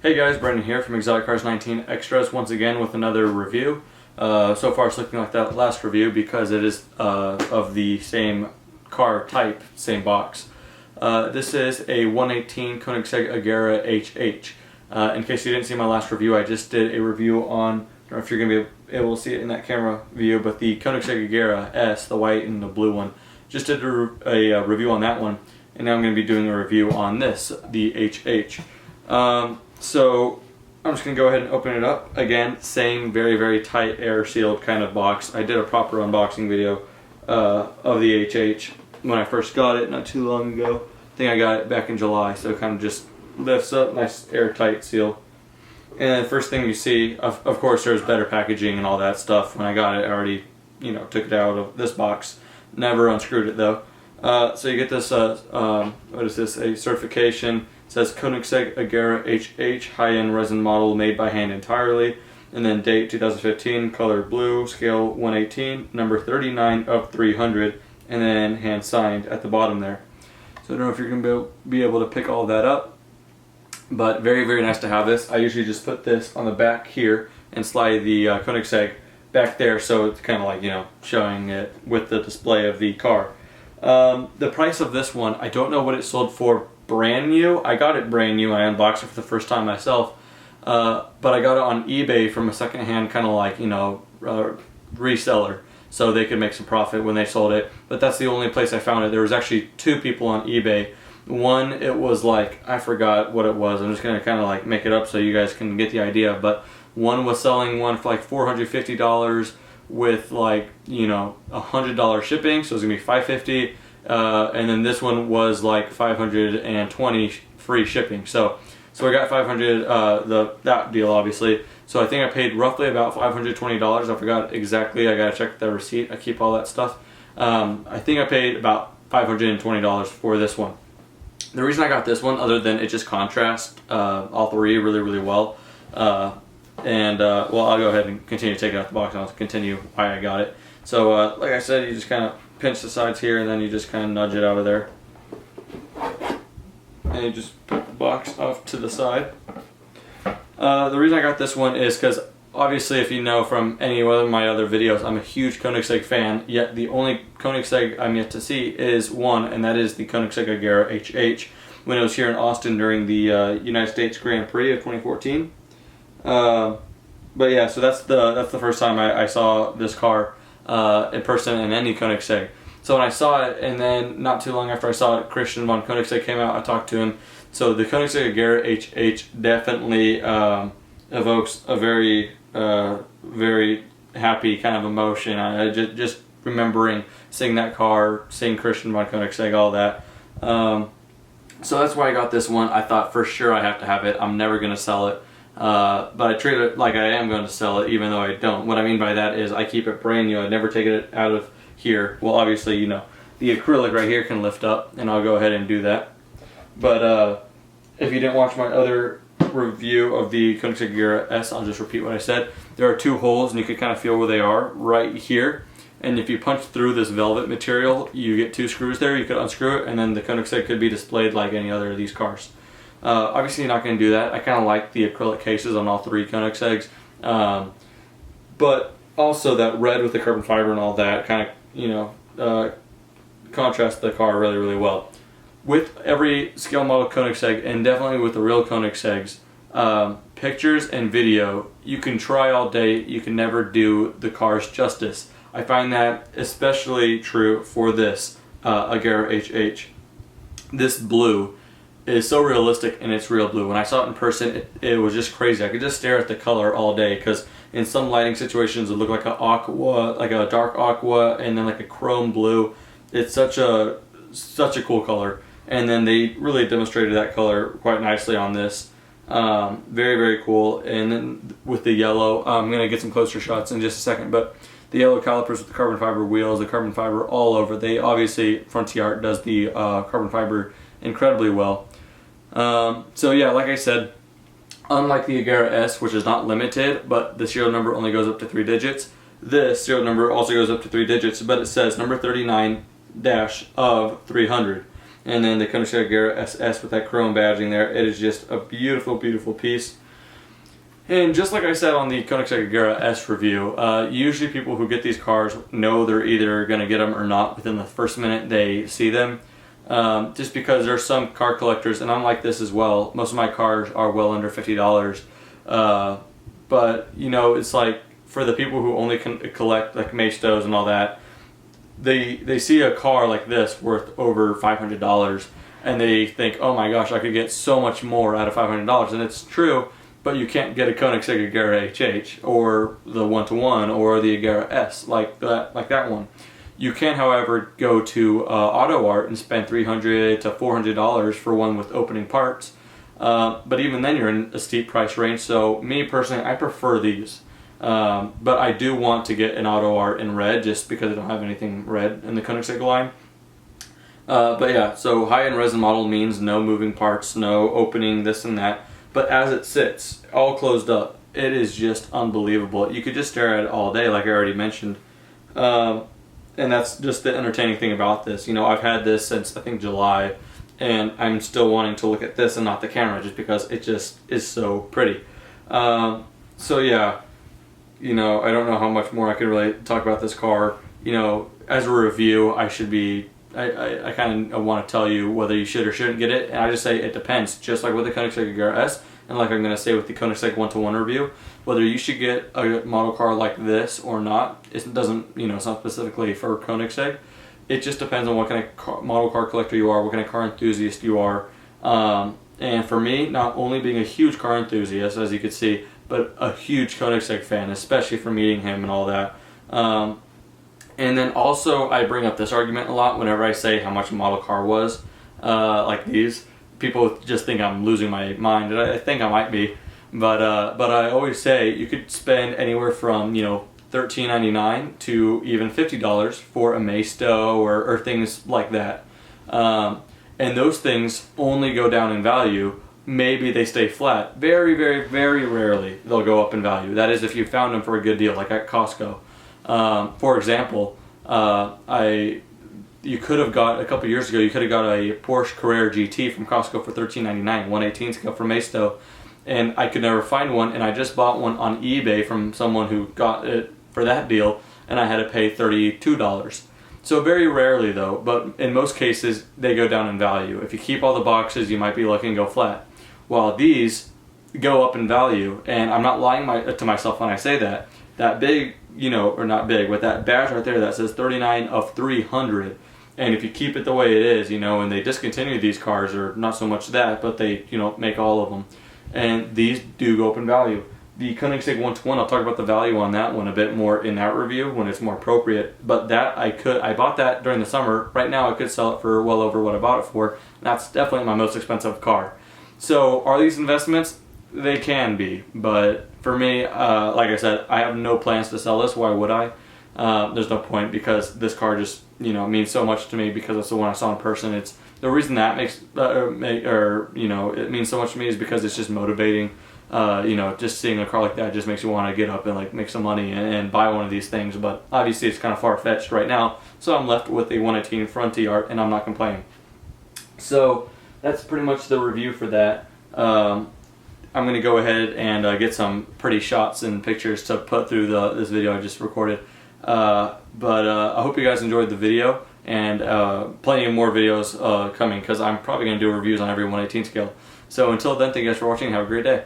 Hey guys, Brendan here from Exotic Cars 19 Extras once again with another review. So far it's looking like that last review because it is of the same car type, same box. This is a 118 Koenigsegg Agera HH. In case you didn't see my last review, I just did a review on, I don't know if you're going to be able to see it in that camera view, but the Koenigsegg Agera S, the white and the blue one. Just did a review on that one, and now I'm going to be doing a review on this, the HH. So I'm just going to go ahead and open it up. Again, same very tight air sealed kind of box. I did a proper unboxing video of the HH when I first got it not too long ago. I think I got it back in July, so it kind of just lifts up, nice airtight seal. And the first thing you see, of course there's better packaging and all that stuff. When I got it, I already took it out of this box. Never unscrewed it though. So you get this, what is this, a certification. It says Koenigsegg Agera HH, high-end resin model made by hand entirely. And then date 2015, color blue, scale 118, number 39 of 300, and then hand signed at the bottom there. So I don't know if you're going to be able to pick all that up, but very nice to have this. I usually just put this on the back here and slide the Koenigsegg back there, so it's kind of like, showing it with the display of the car. The price of this one, I don't know what it sold for brand new. I got it brand new. I unboxed it for the first time myself, but I got it on eBay from a secondhand kind of like reseller, so they could make some profit when they sold it. But that's the only place I found it. There was actually two people on eBay. One, it was like, I forgot what it was. I'm just gonna kind of like make it up so you guys can get the idea. But one was selling one for like $450 with like $100 shipping, so it was gonna be $550. And then this one was like $520 free shipping. So I got $500 that deal obviously. So I think I paid roughly about $520. I forgot exactly. I gotta check the receipt. I keep all that stuff. I think I paid about $520 for this one. The reason I got this one, other than it just contrasts all three really well. Well, I'll go ahead and continue to take it out the box, and I'll continue why I got it. So like I said, you just kind of pinch the sides here, and then you just kind of nudge it out of there, and you just put the box off to the side. The reason I got this one is because obviously, if you know from any of my other videos, I'm a huge Koenigsegg fan, yet the only Koenigsegg I'm yet to see is one, and that is the Koenigsegg Agera HH when it was here in Austin during the United States Grand Prix of 2014. But yeah, so that's the first time I saw this car in person in any Koenigsegg. So when I saw it, and then not too long after I saw it, Christian von Koenigsegg came out. I talked to him. So the Koenigsegg Agera HH definitely evokes a very happy kind of emotion. I just remembering seeing that car, seeing Christian von Koenigsegg, all that. So that's why I got this one. I thought for sure I have to have it. I'm never going to sell it. But I treat it like I am going to sell it, even though I don't. What I mean by that is I keep it brand new. I never take it out of here. Well, obviously, the acrylic right here can lift up, and I'll go ahead and do that. But if you didn't watch my other review of the Koenigsegg Agera S, I'll just repeat what I said. There are two holes, and you can kind of feel where they are right here. And if you punch through this velvet material, you get two screws there. You could unscrew it, and then the Koenigsegg could be displayed like any other of these cars. Obviously, you're not going to do that. I kind of like the acrylic cases on all three Koenigsegg's, but also that red with the carbon fiber and all that kind of contrasts the car really well. With every scale model Koenigsegg, and definitely with the real Koenigsegg's, pictures and video, you can try all day, you can never do the car's justice. I find that especially true for this Agera HH. This blue is so realistic, and it's real blue. When I saw it in person, it was just crazy. I could just stare at the color all day, because in some lighting situations it looked like an aqua, like a dark aqua, and then like a chrome blue. It's such a cool color. And then they really demonstrated that color quite nicely on this. Very cool. And then with the yellow, I'm going to get some closer shots in just a second, but the yellow calipers with the carbon fiber wheels, the carbon fiber all over. They obviously, FrontiART does the carbon fiber incredibly well. So yeah, like I said, unlike the Agera S, which is not limited, but the serial number only goes up to 3 digits, this serial number also goes up to 3 digits, but it says number 39 - of 300. and then the Koenigsegg Agera SS with that chrome badging there. It is just a beautiful, beautiful piece. And just like I said on the Koenigsegg Agera S review, usually people who get these cars know they're either going to get them or not within the first minute they see them. Just because there's some car collectors, and I'm like this as well, most of my cars are well under $50. But, you know, it's like for the people who only can collect like Maestos and all that, they see a car like this worth over $500 and they think, oh my gosh, I could get so much more out of $500. And it's true, but you can't get a Koenigsegg Agera HH or the 1-to-1 or the Agera S like that one. You can, however, go to AutoArt and spend $300 to $400 for one with opening parts. But even then you're in a steep price range, so me personally, I prefer these. But I do want to get an AutoArt in red just because I don't have anything red in the Koenigsegg line. But yeah, so high-end resin model means no moving parts, no opening, this and that. But as it sits, all closed up, it is just unbelievable. You could just stare at it all day, like I already mentioned. And that's just the entertaining thing about this. You know, I've had this since, I think, July, and I'm still wanting to look at this and not the camera just because it just is so pretty. So yeah, you know, I don't know how much more I could really talk about this car. You know, as a review, I kind of want to tell you whether you should or shouldn't get it, and I just say it depends, just like with the Koenigsegg Agera S, and like I'm going to say with the Koenigsegg 1-to-1 review, whether you should get a model car like this or not. It doesn't, you know, it's not specifically for Koenigsegg. It just depends on what kind of model car collector you are, what kind of car enthusiast you are. And for me, not only being a huge car enthusiast, as you can see, but a huge Koenigsegg fan, especially from meeting him and all that. And then also, I bring up this argument a lot whenever I say how much a model car was, like these. People just think I'm losing my mind, and I think I might be. But I always say you could spend anywhere from, you know, $13.99 to even $50 for a Maisto or things like that. And those things only go down in value. Maybe they stay flat. Very, very, very rarely they'll go up in value. That is if you found them for a good deal, like at Costco. For example, you could have got, a couple years ago, you could have got a Porsche Carrera GT from Costco for $13.99, 118 scale from Maisto, and I could never find one, and I just bought one on eBay from someone who got it for that deal, and I had to pay $32. So very rarely though, but in most cases, they go down in value. If you keep all the boxes, you might be looking to go flat. While these go up in value, and I'm not lying to myself when I say that. That big, you know, or not big, with that badge right there that says 39 of 300, and if you keep it the way it is, you know, and they discontinue these cars, or not so much that, but they, you know, make all of them, and these do go up in value. The Koenigsegg 1-to-1, I'll talk about the value on that one a bit more in that review when it's more appropriate, but that I bought that during the summer. Right now I could sell it for well over what I bought it for. That's definitely my most expensive car. So are these investments? They can be, but for me, like I said, I have no plans to sell this. Why would I? There's no point, because this car just, you know, means so much to me because it's the one I saw in person. It's the reason that you know, it means so much to me is because it's just motivating. You know, just seeing a car like that just makes you want to get up and like make some money and buy one of these things. But obviously, it's kind of far-fetched right now, so I'm left with a 118 FrontiART, and I'm not complaining. So that's pretty much the review for that. I'm going to go ahead and get some pretty shots and pictures to put through this video I just recorded. I hope you guys enjoyed the video, and plenty of more videos coming, because I'm probably going to do reviews on every 118 scale. So until then, thank you guys for watching. Have a great day.